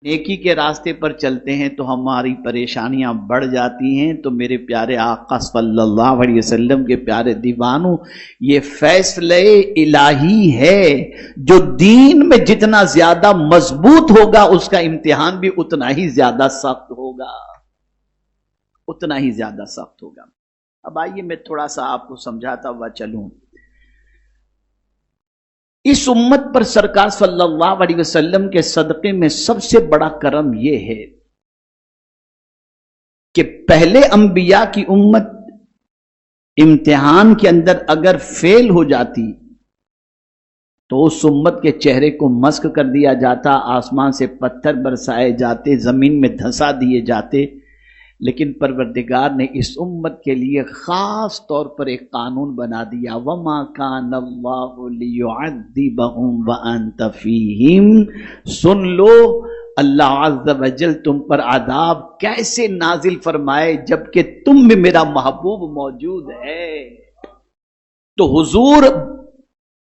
نیکی کے راستے پر چلتے ہیں تو ہماری پریشانیاں بڑھ جاتی ہیں. تو میرے پیارے آقا صلی اللہ علیہ وسلم کے پیارے دیوانوں، یہ فیصلہ الہی ہے. جو دین میں جتنا زیادہ مضبوط ہوگا اس کا امتحان بھی اتنا ہی زیادہ سخت ہوگا، اتنا ہی زیادہ سخت ہوگا. اب آئیے میں تھوڑا سا آپ کو سمجھاتا ہوا چلوں. اس امت پر سرکار صلی اللہ علیہ وسلم کے صدقے میں سب سے بڑا کرم یہ ہے کہ پہلے انبیاء کی امت امتحان کے اندر اگر فیل ہو جاتی تو اس امت کے چہرے کو مسک کر دیا جاتا، آسمان سے پتھر برسائے جاتے، زمین میں دھسا دیے جاتے. لیکن پروردگار نے اس امت کے لیے خاص طور پر ایک قانون بنا دیا، وَمَا كَانَ اللَّهُ لِيُعَذِّبَهُمْ وَأَنْتَ فِيهِمْ. سن لو، اللہ عز و جل تم پر عذاب کیسے نازل فرمائے جبکہ تم میں میرا محبوب موجود ہے. تو حضور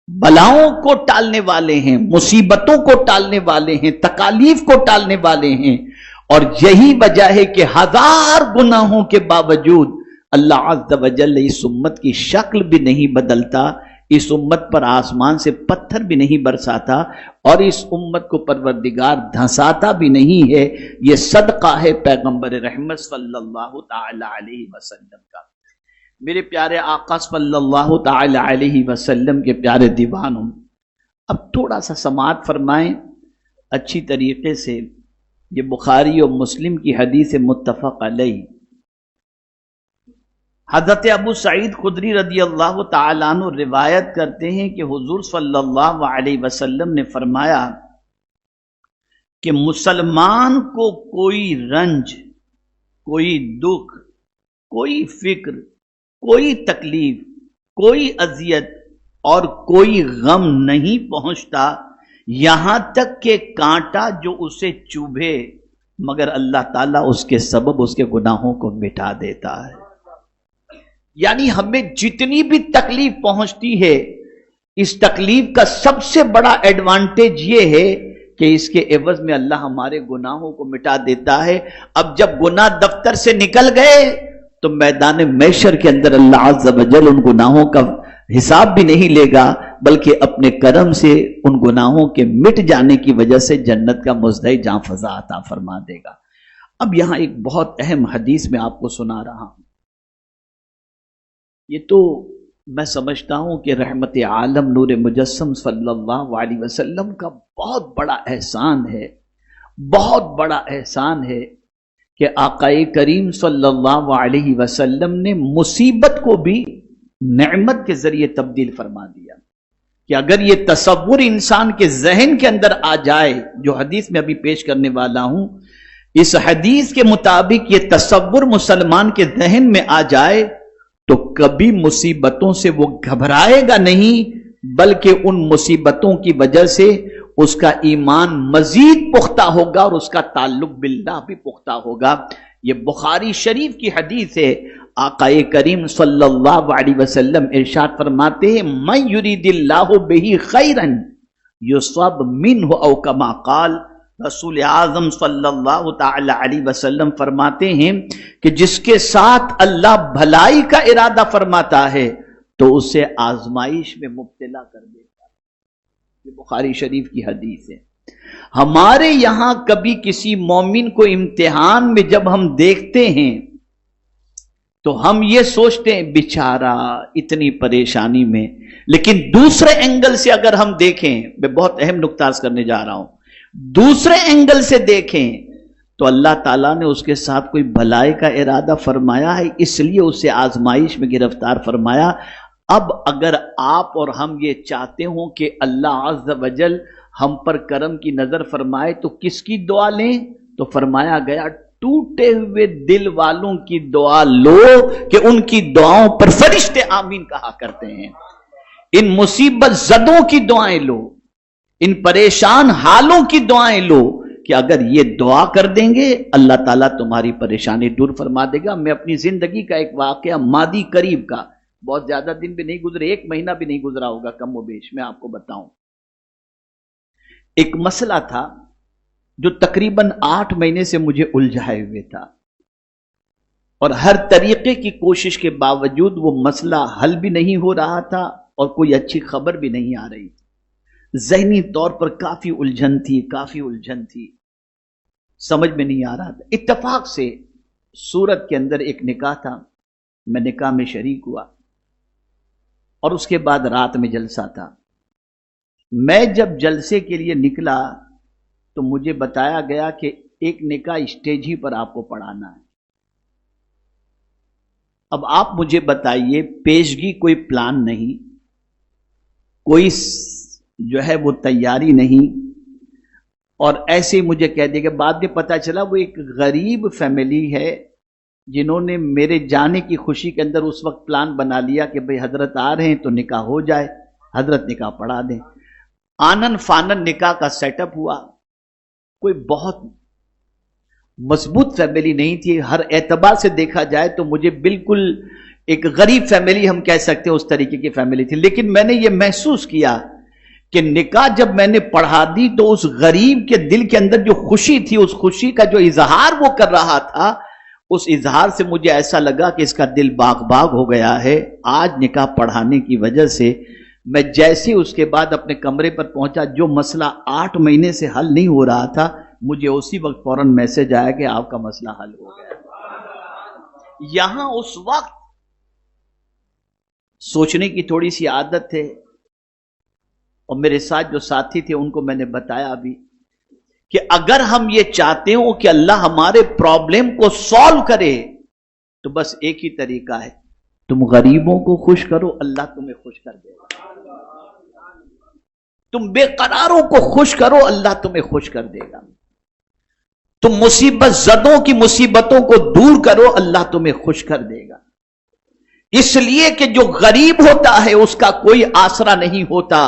بلاؤں کو ٹالنے والے ہیں، مصیبتوں کو ٹالنے والے ہیں، تکالیف کو ٹالنے والے ہیں. اور یہی وجہ ہے کہ ہزار گناہوں کے باوجود اللہ عز و جل اس امت کی شکل بھی نہیں بدلتا، اس امت پر آسمان سے پتھر بھی نہیں برساتا، اور اس امت کو پروردگار دھنساتا بھی نہیں ہے. یہ صدقہ ہے پیغمبر رحمت صلی اللہ تعالی علیہ وسلم کا. میرے پیارے آقا صلی اللہ تعالی علیہ وسلم کے پیارے دیوانوں، اب تھوڑا سا سماعت فرمائیں اچھی طریقے سے. یہ بخاری اور مسلم کی حدیث متفق علیہ. حضرت ابو سعید خدری رضی اللہ تعالیٰ عنہ روایت کرتے ہیں کہ حضور صلی اللہ علیہ وسلم نے فرمایا کہ مسلمان کو کوئی رنج، کوئی دکھ، کوئی فکر، کوئی تکلیف، کوئی اذیت اور کوئی غم نہیں پہنچتا یہاں تک کہ کانٹا جو اسے چوبھے، مگر اللہ تعالیٰ اس کے سبب اس کے گناہوں کو مٹا دیتا ہے. یعنی ہمیں جتنی بھی تکلیف پہنچتی ہے، اس تکلیف کا سب سے بڑا ایڈوانٹیج یہ ہے کہ اس کے عوض میں اللہ ہمارے گناہوں کو مٹا دیتا ہے. اب جب گناہ دفتر سے نکل گئے تو میدان محشر کے اندر اللہ عز و جل ان گناہوں کا حساب بھی نہیں لے گا، بلکہ اپنے کرم سے ان گناہوں کے مٹ جانے کی وجہ سے جنت کا مزدہ جاں فضا عطا فرما دے گا. اب یہاں ایک بہت اہم حدیث میں آپ کو سنا رہا ہوں. یہ تو میں سمجھتا ہوں کہ رحمت عالم نور مجسم صلی اللہ علیہ وسلم کا بہت بڑا احسان ہے، بہت بڑا احسان ہے کہ آقا کریم صلی اللہ علیہ وسلم نے مصیبت کو بھی نعمت کے ذریعے تبدیل فرما دیا. کہ اگر یہ تصور انسان کے ذہن کے اندر آ جائے، جو حدیث میں ابھی پیش کرنے والا ہوں، اس حدیث کے مطابق یہ تصور مسلمان کے ذہن میں آ جائے تو کبھی مصیبتوں سے وہ گھبرائے گا نہیں، بلکہ ان مصیبتوں کی وجہ سے اس کا ایمان مزید پختہ ہوگا اور اس کا تعلق باللہ بھی پختہ ہوگا. یہ بخاری شریف کی حدیث ہے. آقا کریم صلی اللہ علیہ وسلم ارشاد فرماتے ہیں، من یرید اللہ بہ خیرا یصب منہ او کما قال. رسول اعظم صلی اللہ تعالی علیہ وسلم فرماتے ہیں کہ جس کے ساتھ اللہ بھلائی کا ارادہ فرماتا ہے تو اسے آزمائش میں مبتلا کر دیتا ہے. یہ بخاری شریف کی حدیث ہے. ہمارے یہاں کبھی کسی مومن کو امتحان میں جب ہم دیکھتے ہیں تو ہم یہ سوچتے ہیں بیچارہ اتنی پریشانی میں، لیکن دوسرے اینگل سے اگر ہم دیکھیں، میں بہت اہم نکتہ عرض کرنے جا رہا ہوں، دوسرے اینگل سے دیکھیں تو اللہ تعالیٰ نے اس کے ساتھ کوئی بھلائی کا ارادہ فرمایا ہے، اس لیے اسے آزمائش میں گرفتار فرمایا. اب اگر آپ اور ہم یہ چاہتے ہوں کہ اللہ عز و جل ہم پر کرم کی نظر فرمائے تو کس کی دعا لیں؟ تو فرمایا گیا ٹوٹے ہوئے دل والوں کی دعا لو کہ ان کی دعاؤں پر فرشتے آمین کہا کرتے ہیں. ان مصیبت زدوں کی دعائیں لو، ان پریشان حالوں کی دعائیں لو کہ اگر یہ دعا کر دیں گے اللہ تعالیٰ تمہاری پریشانی دور فرما دے گا. میں اپنی زندگی کا ایک واقعہ ماضی قریب کا، بہت زیادہ دن بھی نہیں گزرے، 1 مہینہ بھی نہیں گزرا ہوگا کم و بیش، میں آپ کو بتاؤں. ایک مسئلہ تھا جو تقریباً 8 مہینے سے مجھے الجھائے ہوئے تھا، اور ہر طریقے کی کوشش کے باوجود وہ مسئلہ حل بھی نہیں ہو رہا تھا اور کوئی اچھی خبر بھی نہیں آ رہی تھی۔ ذہنی طور پر کافی الجھن تھی، سمجھ میں نہیں آ رہا تھا۔ اتفاق سے سورت کے اندر ایک نکاح تھا، میں نکاح میں شریک ہوا، اور اس کے بعد رات میں جلسہ تھا۔ میں جب جلسے کے لیے نکلا تو مجھے بتایا گیا کہ ایک نکاح اسٹیج ہی پر آپ کو پڑھانا ہے۔ اب آپ مجھے بتائیے، پیشگی کوئی پلان نہیں، کوئی جو ہے وہ تیاری نہیں، اور ایسے ہی مجھے کہہ دیا کہ بعد میں پتا چلا وہ ایک غریب فیملی ہے جنہوں نے میرے جانے کی خوشی کے اندر اس وقت پلان بنا لیا کہ بھئی حضرت آ رہے ہیں تو نکاح ہو جائے، حضرت نکاح پڑھا دیں۔ آنن فانن نکاح کا سیٹ اپ ہوا۔ کوئی بہت مضبوط فیملی نہیں تھی، ہر اعتبار سے دیکھا جائے تو مجھے بالکل ایک غریب فیملی ہم کہہ سکتے ہیں، اس طریقے کی فیملی تھی۔ لیکن میں نے یہ محسوس کیا کہ نکاح جب میں نے پڑھا دی تو اس غریب کے دل کے اندر جو خوشی تھی، اس خوشی کا جو اظہار وہ کر رہا تھا، اس اظہار سے مجھے ایسا لگا کہ اس کا دل باغ باغ ہو گیا ہے۔ آج نکاح پڑھانے کی وجہ سے میں جیسے اس کے بعد اپنے کمرے پر پہنچا، جو مسئلہ 8 مہینے سے حل نہیں ہو رہا تھا، مجھے اسی وقت فوراً میسج آیا کہ آپ کا مسئلہ حل ہو گیا۔ یہاں اس وقت سوچنے کی تھوڑی سی عادت ہے، اور میرے ساتھ جو ساتھی تھے ان کو میں نے بتایا بھی کہ اگر ہم یہ چاہتے ہو کہ اللہ ہمارے پرابلم کو سالو کرے تو بس ایک ہی طریقہ ہے، تم غریبوں کو خوش کرو، اللہ تمہیں خوش کر دے گا۔ تم بے قراروں کو خوش کرو، اللہ تمہیں خوش کر دے گا۔ تم مصیبت زدوں کی مصیبتوں کو دور کرو، اللہ تمہیں خوش کر دے گا۔ اس لیے کہ جو غریب ہوتا ہے اس کا کوئی آسرا نہیں ہوتا،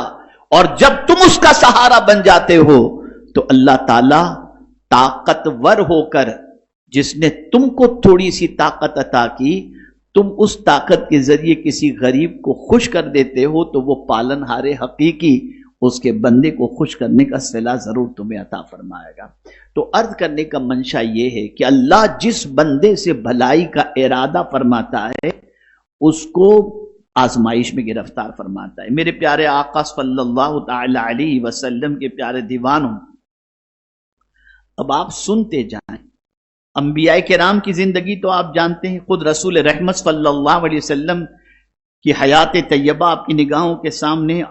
اور جب تم اس کا سہارا بن جاتے ہو تو اللہ تعالی طاقتور ہو کر، جس نے تم کو تھوڑی سی طاقت عطا کی، تم اس طاقت کے ذریعے کسی غریب کو خوش کر دیتے ہو تو وہ پالنہار حقیقی اس کے بندے کو خوش کرنے کا صلہ ضرور تمہیں عطا فرمائے گا۔ تو عرض کرنے کا منشا یہ ہے کہ اللہ جس بندے سے بھلائی کا ارادہ فرماتا ہے اس کو آزمائش میں گرفتار فرماتا ہے۔ میرے پیارے آقا صلی اللہ تعالی علیہ وسلم کے پیارے دیوانوں، اب آپ سنتے جائیں۔ انبیاء کرام کی زندگی تو آپ جانتے ہیں، خود رسول رحمت صلی اللہ علیہ وسلم کی حیات طیبہ آپ کی نگاہوں کے سامنے۔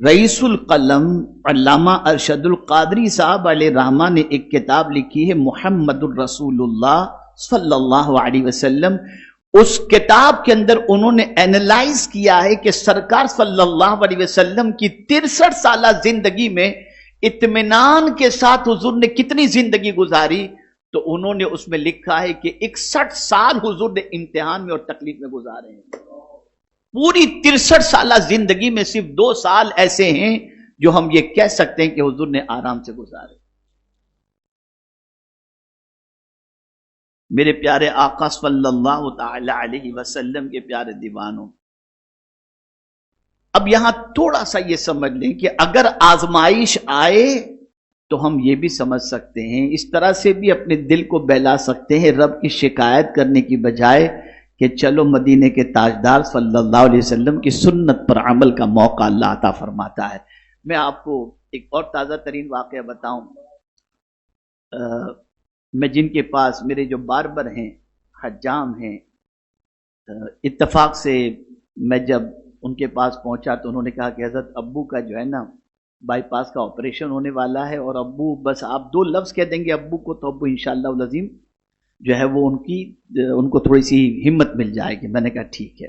رئیس القلم علامہ ارشد القادری صاحب علیہ رحمہ نے ایک کتاب لکھی ہے، محمد الرسول اللہ صلی اللہ علیہ وسلم۔ اس کتاب کے اندر انہوں نے اینالائز کیا ہے کہ سرکار صلی اللہ علیہ وسلم کی 63 سالہ زندگی میں اطمینان کے ساتھ حضور نے کتنی زندگی گزاری، تو انہوں نے اس میں لکھا ہے کہ 61 سال حضور نے امتحان میں اور تکلیف میں گزارے ہیں۔ پوری 63 سالہ زندگی میں صرف 2 سال ایسے ہیں جو ہم یہ کہہ سکتے ہیں کہ حضور نے آرام سے گزارے۔ میرے پیارے آقا صلی اللہ تعالی علیہ وسلم کے پیارے دیوانوں، اب یہاں تھوڑا سا یہ سمجھ لیں کہ اگر آزمائش آئے تو ہم یہ بھی سمجھ سکتے ہیں، اس طرح سے بھی اپنے دل کو بہلا سکتے ہیں، رب کی شکایت کرنے کی بجائے کہ چلو مدینے کے تاجدار صلی اللہ علیہ وسلم کی سنت پر عمل کا موقع اللہ عطا فرماتا ہے۔ میں آپ کو ایک اور تازہ ترین واقعہ بتاؤں۔ میں جن کے پاس میرے جو باربر ہیں، حجام ہیں، اتفاق سے میں جب ان کے پاس پہنچا تو انہوں نے کہا کہ حضرت ابو کا جو ہے نا بائی پاس کا آپریشن ہونے والا ہے، اور ابو بس آپ 2 لفظ کہہ دیں گے ابو کو تو ابو انشاءاللہ العظیم جو ہے وہ ان کو تھوڑی سی ہمت مل جائے گی۔ میں نے کہا ٹھیک ہے،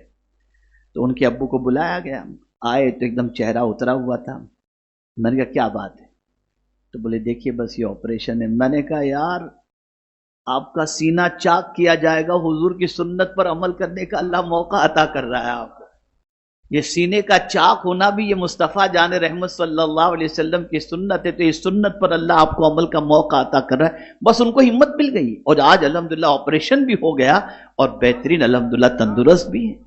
تو ان کے ابو کو بلایا گیا، آئے تو ایک دم چہرہ اترا ہوا تھا۔ میں نے کہا کیا بات ہے؟ تو بولے دیکھیے بس یہ آپریشن ہے۔ میں نے کہا یار آپ کا سینہ چاک کیا جائے گا، حضور کی سنت پر عمل کرنے کا اللہ موقع عطا کر رہا ہے آپ کو۔ یہ سینے کا چاک ہونا بھی یہ مصطفیٰ جان رحمت صلی اللہ علیہ وسلم کی سنت ہے، تو اس سنت پر اللہ آپ کو عمل کا موقع عطا کر رہا ہے۔ بس ان کو ہمت مل گئی، اور آج الحمدللہ آپریشن بھی ہو گیا اور بہترین الحمدللہ تندرست بھی ہیں۔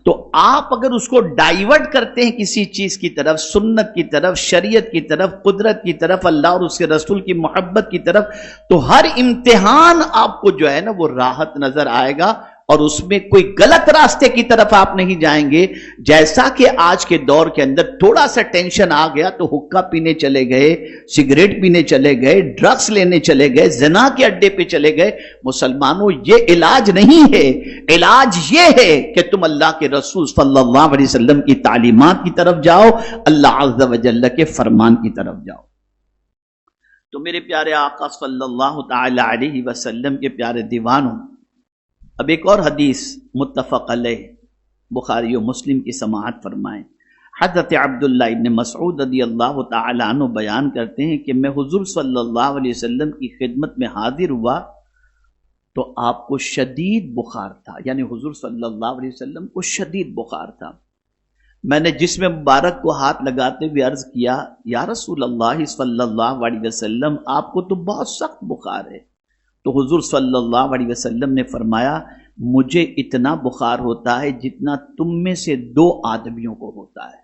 تو آپ اگر اس کو ڈائیورٹ کرتے ہیں کسی چیز کی طرف، سنت کی طرف، شریعت کی طرف، قدرت کی طرف، اللہ اور اس کے رسول کی محبت کی طرف، تو ہر امتحان آپ کو جو ہے نا وہ راحت نظر آئے گا، اور اس میں کوئی غلط راستے کی طرف آپ نہیں جائیں گے۔ جیسا کہ آج کے دور کے اندر تھوڑا سا ٹینشن آ گیا تو حقہ پینے چلے گئے، سگریٹ پینے چلے گئے، ڈرگس لینے چلے گئے، زنا کے اڈے پہ چلے گئے۔ مسلمانوں، یہ علاج نہیں ہے، علاج یہ ہے کہ تم اللہ کے رسول صلی اللہ علیہ وسلم کی تعلیمات کی طرف جاؤ، اللہ عز و جل کے فرمان کی طرف جاؤ۔ تو میرے پیارے آقا صلی اللہ تعالی علیہ وسلم کے پیارے دیوانوں، اب ایک اور حدیث متفق علیہ بخاری و مسلم کی سماعت فرمائیں۔ حضرت عبداللہ ابن مسعود رضی اللہ تعالی عنہ بیان کرتے ہیں کہ میں حضور صلی اللہ علیہ وسلم کی خدمت میں حاضر ہوا تو آپ کو شدید بخار تھا، یعنی حضور صلی اللہ علیہ وسلم کو شدید بخار تھا۔ میں نے جسم مبارک کو ہاتھ لگاتے ہوئے عرض کیا، یا رسول اللہ صلی اللہ علیہ وسلم، آپ کو تو بہت سخت بخار ہے۔ تو حضور صلی اللہ علیہ وسلم نے فرمایا، مجھے اتنا بخار ہوتا ہے جتنا تم میں سے 2 آدمیوں کو ہوتا ہے۔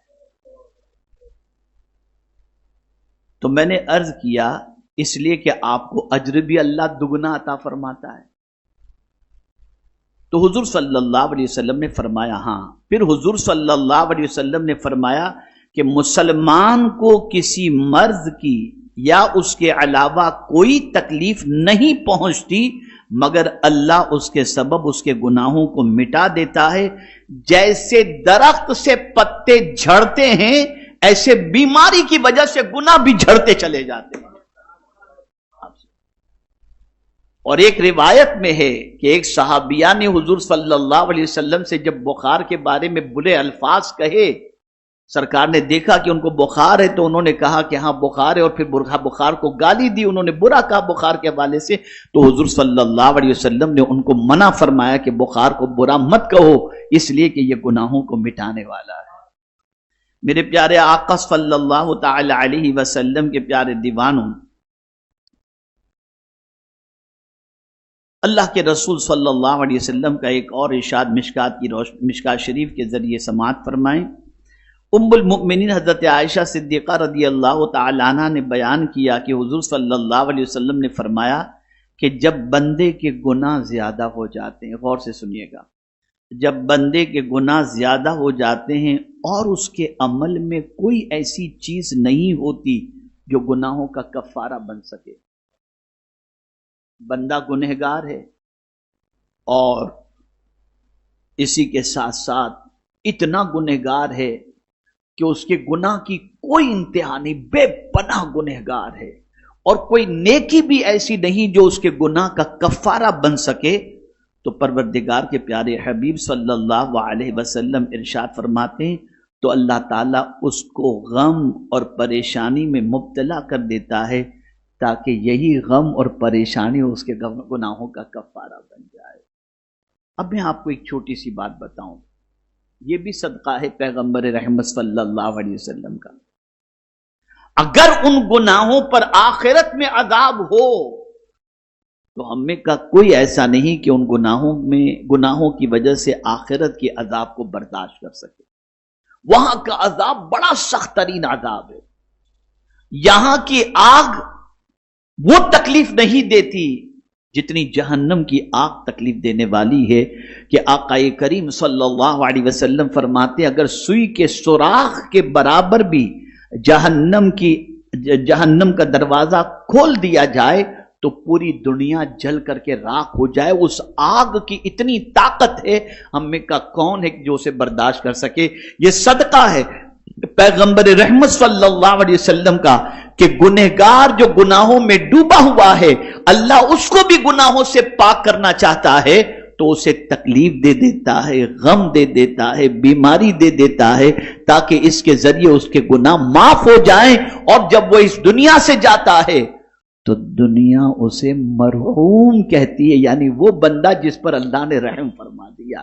تو میں نے عرض کیا، اس لیے کہ آپ کو اجر بھی اللہ دگنا عطا فرماتا ہے؟ تو حضور صلی اللہ علیہ وسلم نے فرمایا ہاں۔ پھر حضور صلی اللہ علیہ وسلم نے فرمایا کہ مسلمان کو کسی مرض کی یا اس کے علاوہ کوئی تکلیف نہیں پہنچتی مگر اللہ اس کے سبب اس کے گناہوں کو مٹا دیتا ہے۔ جیسے درخت سے پتے جھڑتے ہیں، ایسے بیماری کی وجہ سے گناہ بھی جھڑتے چلے جاتے ہیں۔ اور ایک روایت میں ہے کہ ایک صحابیہ نے حضور صلی اللہ علیہ وسلم سے جب بخار کے بارے میں برے الفاظ کہے، سرکار نے دیکھا کہ ان کو بخار ہے تو انہوں نے کہا کہ ہاں بخار ہے، اور پھر بخار کو گالی دی، انہوں نے برا کہا بخار کے حوالے سے۔ تو حضور صلی اللہ علیہ وسلم نے ان کو منع فرمایا کہ بخار کو برا مت کہو، اس لیے کہ یہ گناہوں کو مٹانے والا ہے۔ میرے پیارے آقا صلی اللہ تعالی علیہ وسلم کے پیارے دیوانوں، اللہ کے رسول صلی اللہ علیہ وسلم کا ایک اور ارشاد مشکات شریف کے ذریعے سماعت فرمائیں۔ ام المؤمنین حضرت عائشہ صدیقہ رضی اللہ تعالی عنہ نے بیان کیا کہ حضور صلی اللہ علیہ وسلم نے فرمایا کہ جب بندے کے گناہ زیادہ ہو جاتے ہیں، غور سے سنیے گا، جب بندے کے گناہ زیادہ ہو جاتے ہیں اور اس کے عمل میں کوئی ایسی چیز نہیں ہوتی جو گناہوں کا کفارہ بن سکے، بندہ گنہگار ہے اور اسی کے ساتھ ساتھ اتنا گنہگار ہے کہ اس کے گناہ کی کوئی انتہا نہیں، بے پناہ گنہگار ہے، اور کوئی نیکی بھی ایسی نہیں جو اس کے گناہ کا کفارہ بن سکے، تو پروردگار کے پیارے حبیب صلی اللہ علیہ وسلم ارشاد فرماتے ہیں تو اللہ تعالیٰ اس کو غم اور پریشانی میں مبتلا کر دیتا ہے تاکہ یہی غم اور پریشانی اس کے گناہوں کا کفارہ بن جائے۔ اب میں آپ کو ایک چھوٹی سی بات بتاؤں، یہ بھی صدقہ ہے پیغمبر رحمت صلی اللہ علیہ وسلم کا۔ اگر ان گناہوں پر آخرت میں عذاب ہو تو ہم میں کا کوئی ایسا نہیں کہ ان گناہوں کی وجہ سے آخرت کے عذاب کو برداشت کر سکے۔ وہاں کا عذاب بڑا سخت ترین عذاب ہے۔ یہاں کی آگ وہ تکلیف نہیں دیتی جتنی جہنم کی آگ تکلیف دینے والی ہے، کہ آقا کریم صلی اللہ علیہ وسلم فرماتے اگر سوئی کے سوراخ کے برابر بھی جہنم کا دروازہ کھول دیا جائے تو پوری دنیا جل کر کے راکھ ہو جائے۔ اس آگ کی اتنی طاقت ہے، ہم میں کا کون ہے جو اسے برداشت کر سکے؟ یہ صدقہ ہے پیغمبر رحمت صلی اللہ علیہ وسلم کا کہ گنہگار جو گناہوں میں ڈوبا ہوا ہے، اللہ اس کو بھی گناہوں سے پاک کرنا چاہتا ہے تو اسے تکلیف دے دیتا ہے، غم دے دیتا ہے، بیماری دے دیتا ہے، تاکہ اس کے ذریعے اس کے گناہ معاف ہو جائیں، اور جب وہ اس دنیا سے جاتا ہے تو دنیا اسے مرحوم کہتی ہے، یعنی وہ بندہ جس پر اللہ نے رحم فرما دیا۔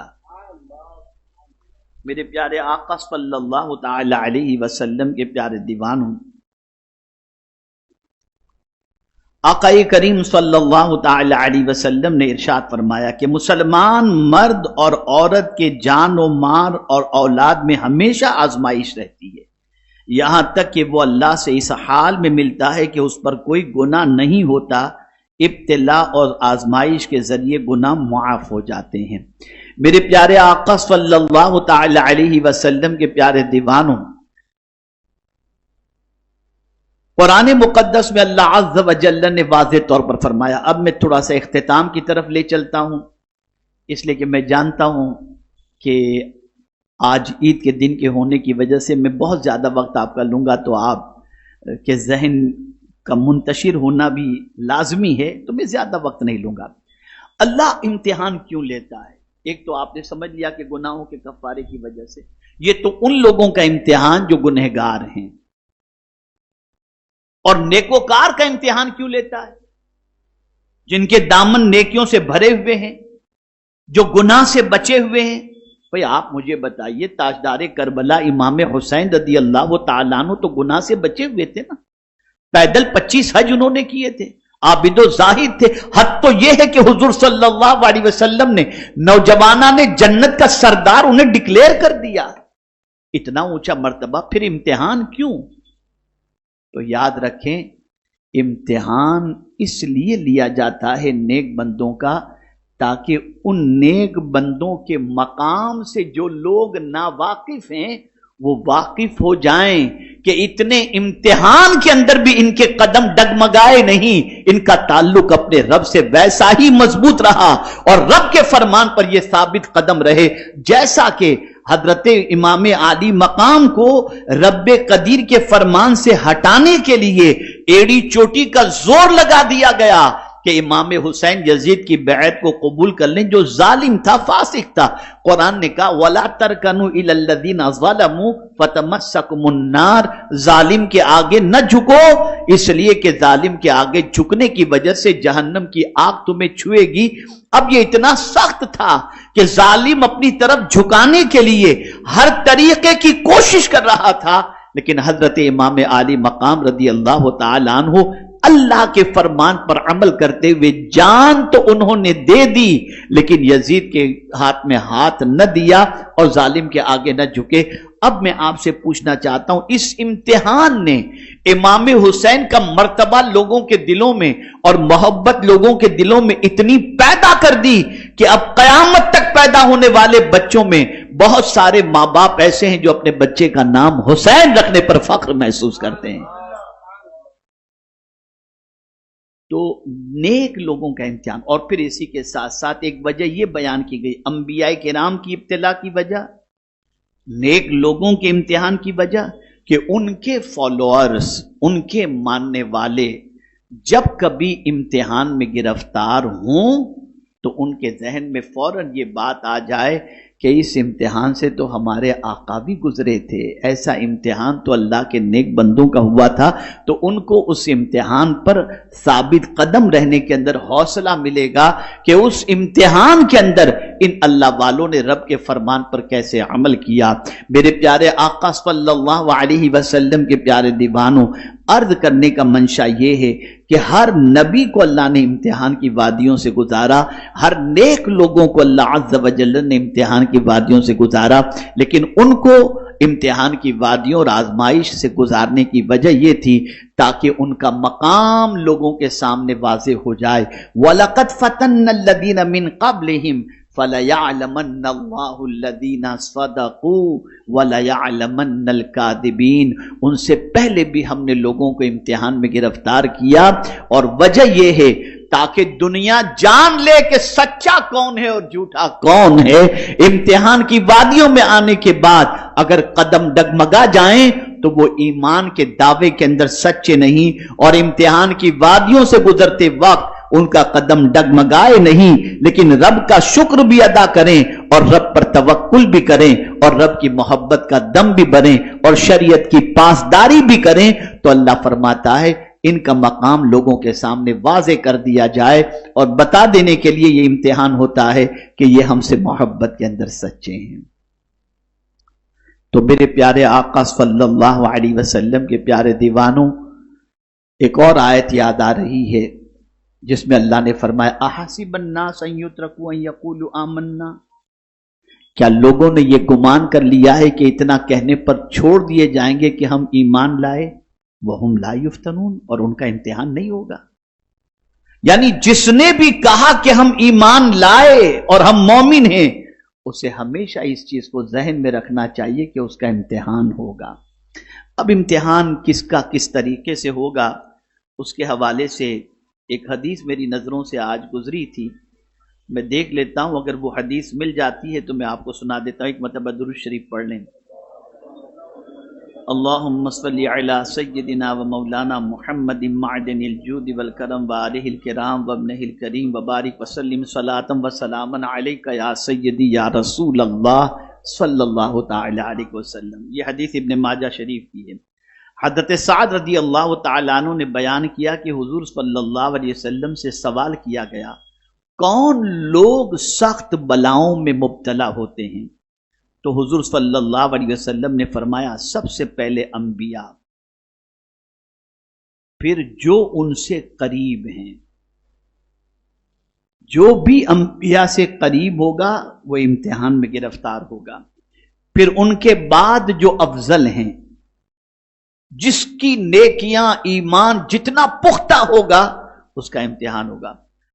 میرے پیارے آقا صلی اللہ تعالی علیہ وسلم کے پیارے دیوانوں، آقا کریم صلی اللہ تعالی علیہ وسلم نے ارشاد فرمایا کہ مسلمان مرد اور عورت کے جان و مال اور اولاد میں ہمیشہ آزمائش رہتی ہے، یہاں تک کہ وہ اللہ سے اس حال میں ملتا ہے کہ اس پر کوئی گناہ نہیں ہوتا، ابتلا اور آزمائش کے ذریعے گناہ معاف ہو جاتے ہیں۔ میرے پیارے آقا صلی اللہ تعالی علیہ وسلم کے پیارے دیوانوں، قرآن مقدس میں اللہ عز و جل نے واضح طور پر فرمایا۔ اب میں تھوڑا سا اختتام کی طرف لے چلتا ہوں، اس لیے کہ میں جانتا ہوں کہ آج عید کے دن کے ہونے کی وجہ سے میں بہت زیادہ وقت آپ کا لوں گا تو آپ کے ذہن کا منتشر ہونا بھی لازمی ہے، تو میں زیادہ وقت نہیں لوں گا۔ اللہ امتحان کیوں لیتا ہے؟ ایک تو آپ نے سمجھ لیا کہ گناہوں کے کفارے کی وجہ سے، یہ تو ان لوگوں کا امتحان جو گنہگار ہیں۔ اور نیکوکار کا امتحان کیوں لیتا ہے؟ جن کے دامن نیکیوں سے بھرے ہوئے ہیں، جو گناہ سے بچے ہوئے ہیں۔ بھئی آپ مجھے بتائیے، تاجدار کربلا امام حسین رضی اللہ تعالیٰ عنہ تو گناہ سے بچے ہوئے تھے نا، پیدل 25 حج انہوں نے کیے تھے، عابد و زاہد تھے۔ حد تو یہ ہے کہ حضور صلی اللہ علیہ وسلم نے نوجوانہ نے جنت کا سردار انہیں ڈکلیئر کر دیا۔ اتنا اونچا مرتبہ، پھر امتحان کیوں؟ تو یاد رکھیں، امتحان اس لیے لیا جاتا ہے نیک بندوں کا، تاکہ ان نیک بندوں کے مقام سے جو لوگ ناواقف ہیں وہ واقف ہو جائیں کہ اتنے امتحان کے اندر بھی ان کے قدم ڈگمگائے نہیں، ان کا تعلق اپنے رب سے ویسا ہی مضبوط رہا اور رب کے فرمان پر یہ ثابت قدم رہے، جیسا کہ حضرت امام عالی مقام کو رب قدیر کے فرمان سے ہٹانے کے لیے ایڑی چوٹی کا زور لگا دیا گیا کہ امام حسین یزید کی بیعت کو قبول کر لیں جو ظالم تھا، فاسق تھا۔ قرآن نے کہا وَلَا تَرْكَنُوا إِلَى الَّذِينَ ظَلَمُوا فَتَمَسَّكُمُ النَّارُ، ظالم کے آگے نہ جھکو، اس لیے کہ ظالم کے آگے جھکنے کی وجہ سے جہنم کی آگ تمہیں چھوئے گی۔ اب یہ اتنا سخت تھا کہ ظالم اپنی طرف جھکانے کے لیے ہر طریقے کی کوشش کر رہا تھا، لیکن حضرت امام عالی مقام رضی اللہ تعالیٰ عنہ اللہ کے فرمان پر عمل کرتے ہوئے جان تو انہوں نے دے دی، لیکن یزید کے ہاتھ میں ہاتھ نہ دیا اور ظالم کے آگے نہ جھکے۔ اب میں آپ سے پوچھنا چاہتا ہوں، اس امتحان نے امام حسین کا مرتبہ لوگوں کے دلوں میں اور محبت لوگوں کے دلوں میں اتنی پیدا کر دی کہ اب قیامت تک پیدا ہونے والے بچوں میں بہت سارے ماں باپ ایسے ہیں جو اپنے بچے کا نام حسین رکھنے پر فخر محسوس کرتے ہیں۔ تو نیک لوگوں کا امتحان، اور پھر اسی کے ساتھ ساتھ ایک وجہ یہ بیان کی گئی انبیاء کرام کی ابتلا کی وجہ، نیک لوگوں کے امتحان کی وجہ کہ ان کے فالوورز، ان کے ماننے والے جب کبھی امتحان میں گرفتار ہوں تو ان کے ذہن میں فوراً یہ بات آ جائے کہ اس امتحان سے تو ہمارے آقا بھی گزرے تھے، ایسا امتحان تو اللہ کے نیک بندوں کا ہوا تھا، تو ان کو اس امتحان پر ثابت قدم رہنے کے اندر حوصلہ ملے گا کہ اس امتحان کے اندر ان اللہ والوں نے رب کے فرمان پر کیسے عمل کیا۔ میرے پیارے آقا صلی اللہ علیہ وسلم کے پیارے دیوانوں، عرض کرنے کا منشا یہ ہے کہ ہر نبی کو اللہ نے امتحان کی وادیوں سے گزارا، ہر نیک لوگوں کو اللہ عز و جل نے امتحان کی وادیوں سے گزارا، لیکن ان کو امتحان کی وادیوں اور آزمائش سے گزارنے کی وجہ یہ تھی تاکہ ان کا مقام لوگوں کے سامنے واضح ہو جائے۔ وَلَقَدْ فَتَنَّ الَّذِينَ مِن قَبْلِهِمْ فَلَيَعْلَمَنَّ اللَّهُ الَّذِينَ صَدَقُوا وَلَيَعْلَمَنَّ الْكَاذِبِينَ، ان سے پہلے بھی ہم نے لوگوں کو امتحان میں گرفتار کیا، اور وجہ یہ ہے تاکہ دنیا جان لے کہ سچا کون ہے اور جھوٹا کون ہے۔ امتحان کی وادیوں میں آنے کے بعد اگر قدم ڈگمگا جائیں تو وہ ایمان کے دعوے کے اندر سچے نہیں، اور امتحان کی وادیوں سے گزرتے وقت ان کا قدم ڈگمگائے نہیں، لیکن رب کا شکر بھی ادا کریں اور رب پر توکل بھی کریں اور رب کی محبت کا دم بھی بھریں اور شریعت کی پاسداری بھی کریں، تو اللہ فرماتا ہے ان کا مقام لوگوں کے سامنے واضح کر دیا جائے اور بتا دینے کے لیے یہ امتحان ہوتا ہے کہ یہ ہم سے محبت کے اندر سچے ہیں۔ تو میرے پیارے آقا صلی اللہ علیہ وسلم کے پیارے دیوانوں، ایک اور آیت یاد آ رہی ہے جس میں اللہ نے فرمایا احسب الناس ان یترکوا ان یقولوا آمنا، کیا لوگوں نے یہ گمان کر لیا ہے کہ اتنا کہنے پر چھوڑ دیے جائیں گے کہ ہم ایمان لائے، وہم لا یفتنون، اور ان کا امتحان نہیں ہوگا۔ یعنی جس نے بھی کہا کہ ہم ایمان لائے اور ہم مومن ہیں، اسے ہمیشہ اس چیز کو ذہن میں رکھنا چاہیے کہ اس کا امتحان ہوگا۔ اب امتحان کس کا کس طریقے سے ہوگا، اس کے حوالے سے ایک حدیث میری نظروں سے آج گزری تھی، میں دیکھ لیتا ہوں، اگر وہ حدیث مل جاتی ہے تو میں آپ کو سنا دیتا ہوں۔ ایک مرتبہ درود شریف پڑھ لیں۔ اللہم صلی علی سیدنا و مولانا محمد معدن الجود والکرم وآلہ الکرام وابنہ الکریم وبارک وسلم صلاۃ و سلاما علیک یا سیدی یا رسول اللہ صلی اللہ تعالی علیہ وسلم۔ یہ حدیث ابن ماجہ شریف کی ہے۔ حضرت سعد رضی اللہ تعالیٰ عنہ نے بیان کیا کہ حضور صلی اللہ علیہ وسلم سے سوال کیا گیا کون لوگ سخت بلاؤں میں مبتلا ہوتے ہیں، تو حضور صلی اللہ علیہ وسلم نے فرمایا سب سے پہلے انبیاء، پھر جو ان سے قریب ہیں، جو بھی انبیاء سے قریب ہوگا وہ امتحان میں گرفتار ہوگا، پھر ان کے بعد جو افضل ہیں، جس کی نیکیاں ایمان جتنا پختہ ہوگا اس کا امتحان ہوگا،